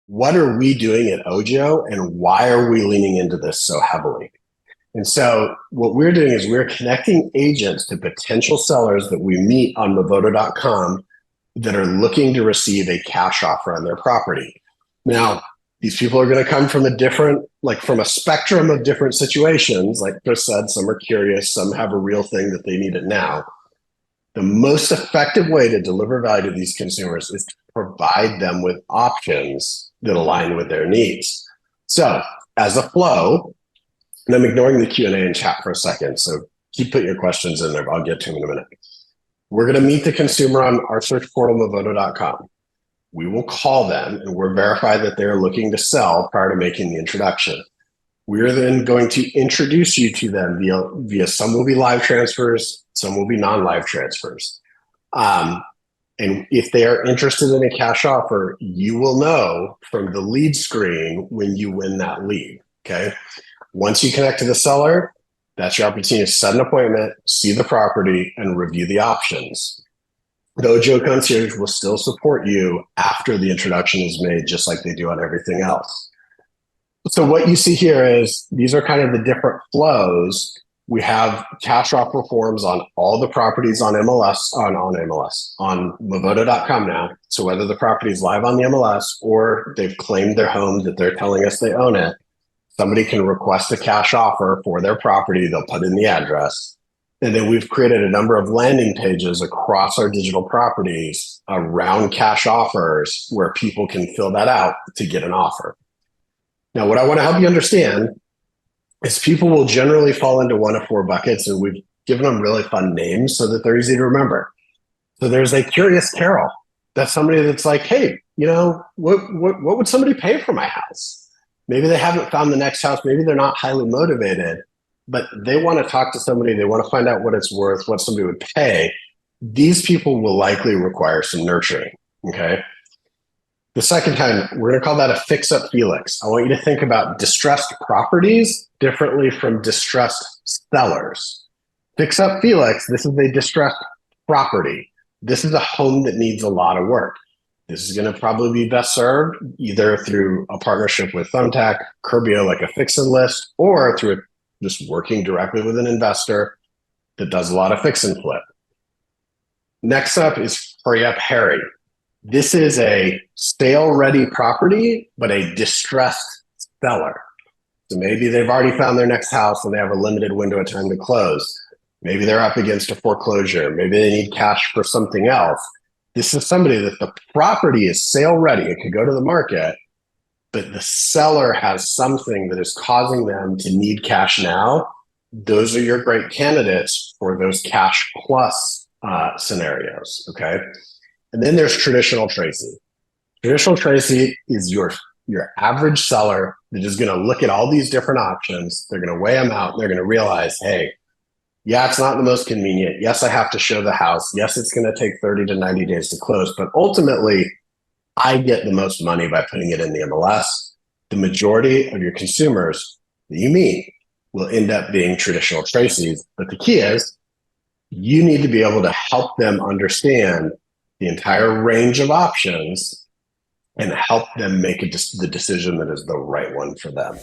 what are we doing at OJO and why are we leaning into this so heavily? And so what we're doing is we're connecting agents to potential sellers that we meet on Movoto.com that are looking to receive a cash offer on their property. Now, these people are going to come from from a spectrum of different situations. Like Chris said, some are curious, some have a real thing that they need it now. The most effective way to deliver value to these consumers is to provide them with options that align with their needs. So as a flow, and I'm ignoring the Q&A and chat for a second, so keep putting your questions in there, but I'll get to them in a minute. We're going to meet the consumer on our search portal, Movoto.com. We will call them and we'll verify that they're looking to sell prior to making the introduction. We're then going to introduce you to them via some will be live transfers, some will be non-live transfers. And if they are interested in a cash offer, you will know from the lead screen when you win that lead, okay? Once you connect to the seller, that's your opportunity to set an appointment, see the property, and review the options. The OJO concierge will still support you after the introduction is made, just like they do on everything else. So what you see here is these are kind of the different flows. We have cash offer forms on all the properties on on Movoto.com now. So whether the property is live on the MLS or they've claimed their home that they're telling us they own it, somebody can request a cash offer for their property. They'll put in the address. And then we've created a number of landing pages across our digital properties around cash offers where people can fill that out to get an offer. Now, what I want to help you understand is people will generally fall into one of four buckets, and we've given them really fun names so that they're easy to remember. So there's a curious Carol. That's somebody that's like, hey, what would somebody pay for my house? Maybe they haven't found the next house. Maybe they're not highly motivated, but they want to talk to somebody. They want to find out what it's worth, what somebody would pay. These people will likely require some nurturing, okay? The second time, we're going to call that a fix-up Felix. I want you to think about distressed properties differently from distressed sellers. Fix-up Felix, this is a distressed property. This is a home that needs a lot of work. This is going to probably be best served either through a partnership with Thumbtack, Curbio, like a fix and list, or through just working directly with an investor that does a lot of fix and flip. Next up is Hurry Up Harry. This is a sale-ready property, but a distressed seller. So maybe they've already found their next house and they have a limited window of time to close. Maybe they're up against a foreclosure. Maybe they need cash for something else. This is somebody that the property is sale-ready. It could go to the market, but the seller has something that is causing them to need cash now. Those are your great candidates for those cash plus scenarios, okay? And then there's traditional Tracy. Traditional Tracy is your average seller that is going to look at all these different options. They're going to weigh them out. And they're going to realize, hey, yeah, it's not the most convenient. Yes, I have to show the house. Yes, it's going to take 30 to 90 days to close. But ultimately, I get the most money by putting it in the MLS. The majority of your consumers that you meet will end up being traditional Tracy's. But the key is you need to be able to help them understand the entire range of options and help them make the decision that is the right one for them.